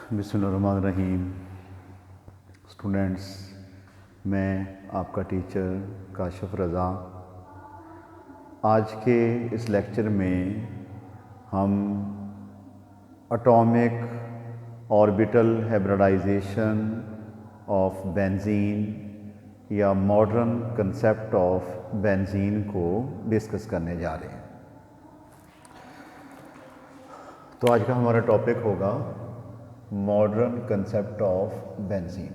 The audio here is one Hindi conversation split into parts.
बिस्मिल्लाहिर्रहमानिर्रहीम। स्टूडेंट्स, मैं आपका टीचर काशिफ रज़ा। आज के इस लेक्चर में हम atomic orbital hybridization of benzene या मॉडर्न कंसेप्ट ऑफ बेंजीन को डिस्कस करने जा रहे हैं। तो आज का हमारा टॉपिक होगा मॉडर्न कंसेप्ट ऑफ बेंजीन।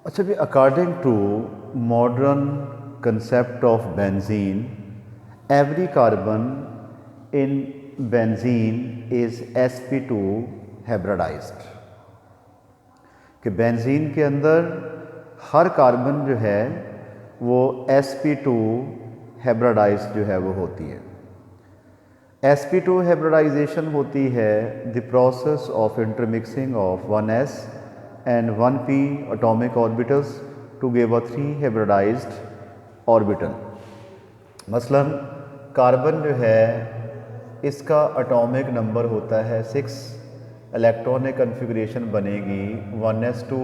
अच्छा भी, according to modern concept of benzene, every carbon in benzene is sp2 hybridized. कि बेंजीन के अंदर हर कार्बन जो है वो sp2 हाइब्रिडाइज्ड जो है वो होती है। sp2 हाइब्रिडाइजेशन होती है the process of intermixing of 1s and 1p atomic orbitals to give a 3 hybridized orbital। मसलन कार्बन जो है इसका एटॉमिक नंबर होता है 6, इलेक्ट्रॉनिक कन्फिग्रेशन बनेगी 1s2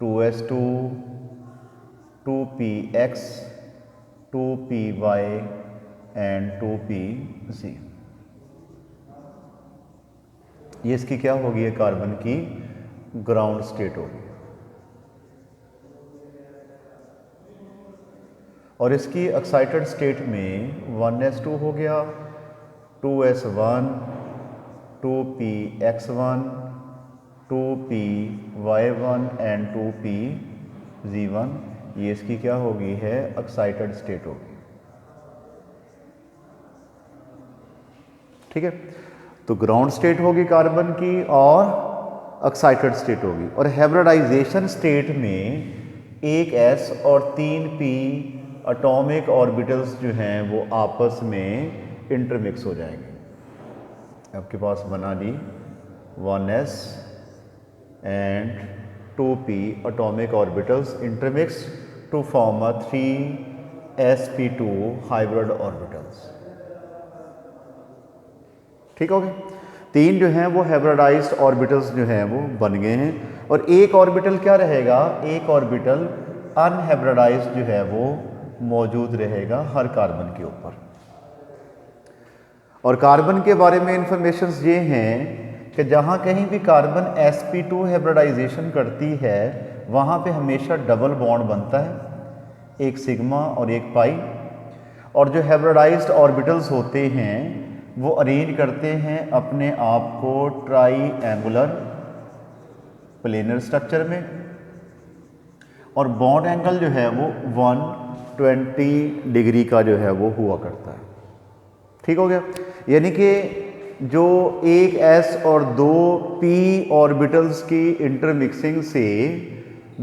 2s2 2px 2py and 2pz। ये इसकी क्या होगी, है कार्बन की ग्राउंड स्टेट होगी। और इसकी एक्साइटेड स्टेट में 1s2 हो गया, 2s1 2px1 2py1 and 2pz1। ये इसकी क्या होगी, है एक्साइटेड स्टेट होगी। ठीक है, तो ग्राउंड स्टेट होगी कार्बन की और एक्साइटेड स्टेट होगी। और हाइब्रिडाइजेशन स्टेट में एक s और 3p एटॉमिक ऑर्बिटल्स जो हैं वो आपस में इंटरमिक्स हो जाएंगे। आपके पास बना ली 1s and 2p atomic orbitals intermix to form a 3sp2 hybrid orbitals. ठीक हो गया, 3 जो हैं वो हाइब्रिडाइज्ड ऑर्बिटल्स जो हैं वो बन गए हैं। और एक ऑर्बिटल क्या रहेगा, एक ऑर्बिटल अनहाइब्रिडाइज्ड जो है वो मौजूद रहेगा हर कार्बन के ऊपर। और कार्बन के बारे में इंफॉर्मेशंस ये हैं कि जहाँ कहीं भी कार्बन sp2 हाइब्रिडाइजेशन करती है वहाँ पे हमेशा डबल बॉन्ड बनता है, एक सिग्मा और एक पाई। और जो हाइब्रिडाइज्ड ऑर्बिटल्स होते हैं वो अरेंज करते हैं अपने आप को ट्राई एंगुलर प्लेनर स्ट्रक्चर में। और बॉन्ड एंगल जो है वो 120 डिग्री का जो है वो हुआ करता है। ठीक हो गया, यानी कि जो एक s और 2p ऑर्बिटल्स की इंटरमिक्सिंग से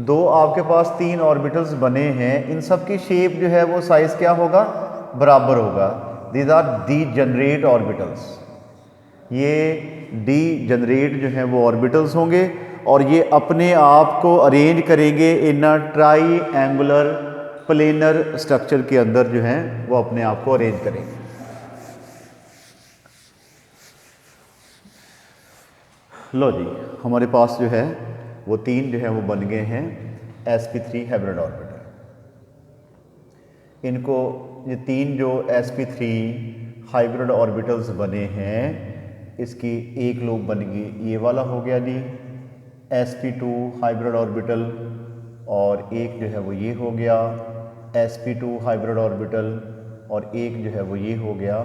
2 आपके पास 3 ऑर्बिटल्स बने हैं, इन सब की शेप जो है वो साइज क्या होगा, बराबर होगा। These are degenerate orbitals. ये डीजनरेट जो हैं वो ऑर्बिटल्स होंगे और ये अपने आप को अरेंज करेंगे इन ट्राई एंगुलर प्लेनर स्ट्रक्चर के अंदर जो हैं वो अपने आप को अरेंज करेंगे। लो जी, हमारे पास जो है वो 3 जो है वो बन गए हैं sp3 हाइब्रिड ऑर्बिटल। इनको ये 3 जो sp3 हाइब्रिड ऑर्बिटल्स बने हैं, इसकी एक लूप बन गई, ये वाला हो गया जी sp2 हाइब्रिड ऑर्बिटल। और एक जो है वो ये हो गया sp2 हाइब्रिड ऑर्बिटल। और एक जो है वो ये हो गया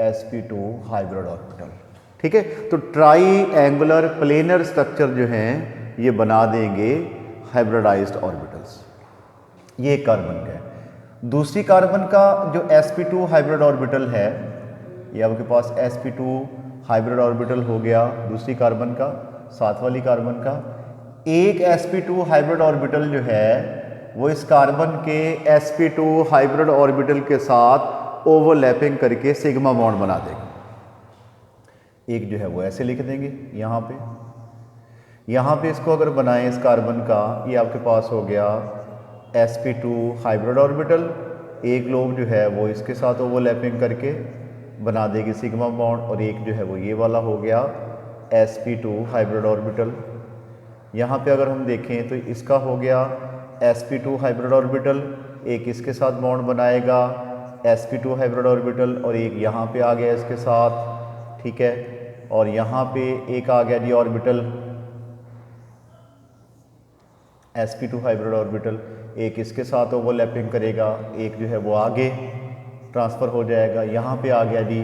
sp2 हाइब्रिड ऑर्बिटल। ठीक है, तो ट्राई एंगुलर प्लेनर स्ट्रक्चर जो हैं ये बना देंगे हाइब्रिडाइज्ड ऑर्बिटल्स। ये कार्बन का है। दूसरी कार्बन का जो sp2 हाइब्रिड ऑर्बिटल है, ये आपके पास sp2 हाइब्रिड ऑर्बिटल हो गया दूसरी कार्बन का, साथ वाली कार्बन का। एक sp2 हाइब्रिड ऑर्बिटल जो है वो इस कार्बन के sp2 हाइब्रिड ऑर्बिटल के साथ ओवरलैपिंग करके सिग्मा बॉन्ड बना देगा। एक जो है वो ऐसे लिख देंगे यहाँ पे इसको अगर बनाएं इस कार्बन का, ये आपके पास हो गया sp2 हाइब्रिड ऑर्बिटल, एक लोब जो है वो इसके साथ ओवरलैपिंग करके बना देगी सिग्मा बॉन्ड, और एक जो है वो ये वाला हो गया sp2 हाइब्रिड ऑर्बिटल। यहाँ पे अगर हम देखें तो इसका हो गया sp2 हाइब्रिड ऑर्बिटल, एक इसके साथ बॉन्ड बनाएगा sp2 हाइब्रिड ऑर्बिटल, और एक यहाँ पे आ गया इसके साथ, ठीक है। और यहाँ पे एक आ गया जी ऑर्बिटल sp2 हाइब्रिड ऑर्बिटल, एक इसके साथ ओवरलैपिंग करेगा, एक जो है वो आगे ट्रांसफ़र हो जाएगा। यहाँ पे आ गया जी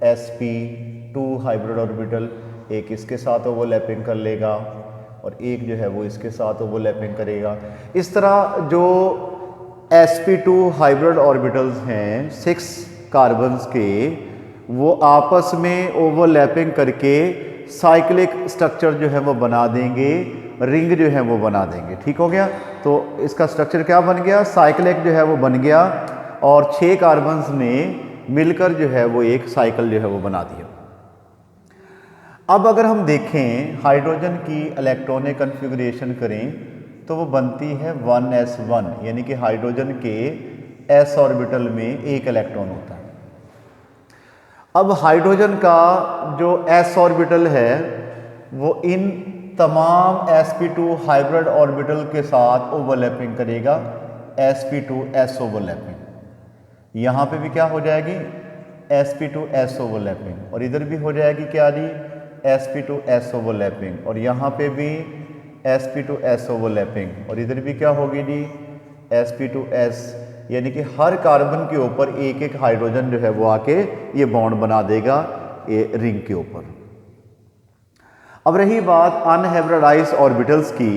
sp2 हाइब्रिड ऑर्बिटल, एक इसके साथ ओवरलैपिंग कर लेगा और एक जो है वो इसके साथ ओवरलैपिंग करेगा। इस तरह जो sp2 हाइब्रिड ऑर्बिटल्स हैं 6 कार्बन्स के, वो आपस में ओवरलैपिंग करके साइक्लिक स्ट्रक्चर जो है वो बना देंगे, रिंग जो है वो बना देंगे। ठीक हो गया। तो इसका स्ट्रक्चर क्या बन गया, साइक्लिक जो है वो बन गया, और 6 कार्बन्स ने मिलकर जो है वो एक साइकिल जो है वो बना दिया। अब अगर हम देखें हाइड्रोजन की इलेक्ट्रॉनिक कन्फिगरेशन करें तो वो बनती है 1s1, यानी कि हाइड्रोजन के s ऑर्बिटल में एक इलेक्ट्रॉन होता है। अब हाइड्रोजन का जो s ऑर्बिटल है वो इन तमाम sp2 हाइब्रिड ऑर्बिटल के साथ ओवरलैपिंग करेगा, sp2s ओवरलैपिंग। यहाँ पे भी क्या हो जाएगी, sp2s ओवरलैपिंग, और इधर भी हो जाएगी क्या जी, sp2s ओवरलैपिंग, और यहाँ पे भी sp2s ओवरलैपिंग, और इधर भी क्या होगी जी, sp2s, यानी कि हर कार्बन के ऊपर एक एक हाइड्रोजन जो है वो आके ये बॉन्ड बना देगा ये रिंग के ऊपर। अब रही बात अनहाइब्रिडाइज्ड ऑर्बिटल्स की,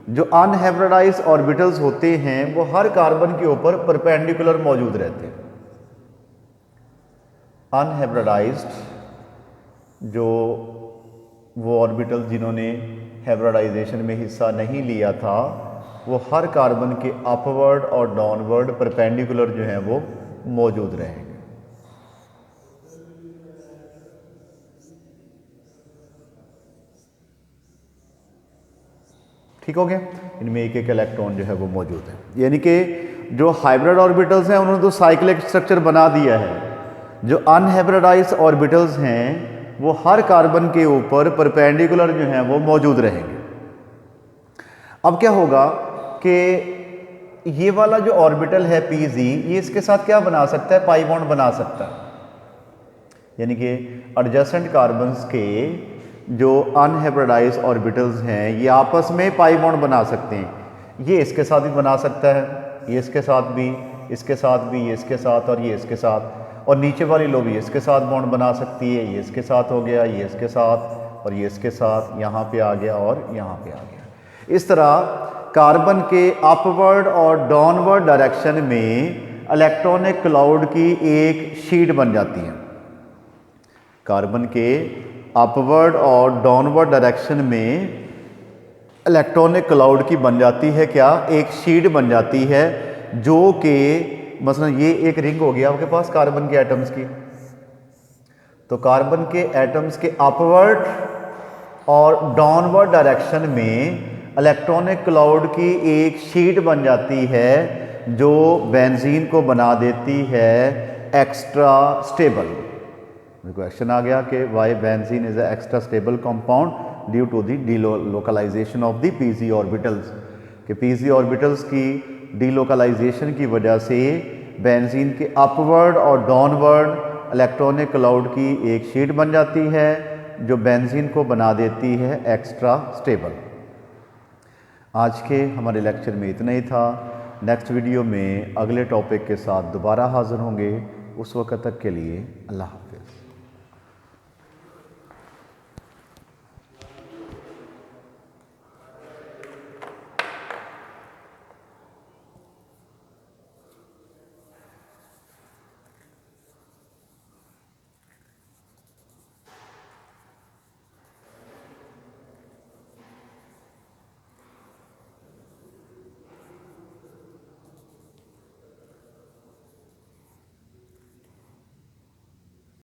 जो अनहाइब्रिडाइज्ड ऑर्बिटल्स होते हैं वो हर कार्बन के ऊपर परपेंडिकुलर मौजूद रहते हैं। अनहाइब्रिडाइज्ड जो वो ऑर्बिटल्स जिन्होंने हाइब्रिडाइजेशन में हिस्सा नहीं लिया था, वो हर कार्बन के अपवर्ड और डाउनवर्ड परपेंडिकुलर जो हैं वो मौजूद रहेंगे। ठीक हो गया। इनमें एक एक इलेक्ट्रॉन जो है वो मौजूद है, यानी कि जो हाइब्रिड ऑर्बिटल्स हैं उन्होंने तो साइक्लिक स्ट्रक्चर बना दिया है। जो अनहाइब्रिडाइज्ड ऑर्बिटल्स हैं वो हर कार्बन के ऊपर परपेंडिकुलर जो हैं वो मौजूद रहेंगे। अब क्या होगा कि ये वाला जो ऑर्बिटल है pz, ये इसके साथ क्या बना सकता है, पाई बॉन्ड बना सकता है, यानी कि एडजेसेंट कार्बन्स के जो अनहाइब्रिडाइज्ड ऑर्बिटल्स हैं ये आपस में पाई बॉन्ड बना सकते हैं। ये इसके साथ भी बना सकता है, ये इसके साथ भी, इसके साथ भी, ये इसके साथ और ये इसके साथ, और नीचे वाली लोग ये इसके साथ बॉन्ड बना सकती है, ये इसके साथ हो गया, ये इसके साथ और ये इसके साथ, यहाँ पे आ गया और यहाँ पे आ गया। इस तरह कार्बन के अपवर्ड और डाउनवर्ड डायरेक्शन में इलेक्ट्रॉनिक क्लाउड की एक शीट बन जाती है। कार्बन के अपवर्ड और डाउनवर्ड डायरेक्शन में इलेक्ट्रॉनिक क्लाउड की बन जाती है क्या, एक शीट बन जाती है, जो कि मसलन ये एक रिंग हो गया आपके पास कार्बन के एटम्स की, तो कार्बन के एटम्स के अपवर्ड और डाउनवर्ड डायरेक्शन में इलेक्ट्रॉनिक क्लाउड की एक शीट बन जाती है जो बेंजीन को बना देती है एक्स्ट्रा स्टेबल। क्वेश्चन आ गया कि why benzene is a extra stable compound due to the delocalization of the PG orbitals, कि पीजी ऑर्बिटल्स की डीलोकलाइजेशन की वजह से बेंजीन के अपवर्ड और डाउनवर्ड इलेक्ट्रॉनिक क्लाउड की एक शीट बन जाती है जो बेंजीन को बना देती है एक्स्ट्रा स्टेबल। आज के हमारे लेक्चर में इतना ही था। नेक्स्ट वीडियो में अगले टॉपिक के साथ दोबारा हाजिर होंगे। उस वक्त तक के लिए अल्लाह हाफ़िज़।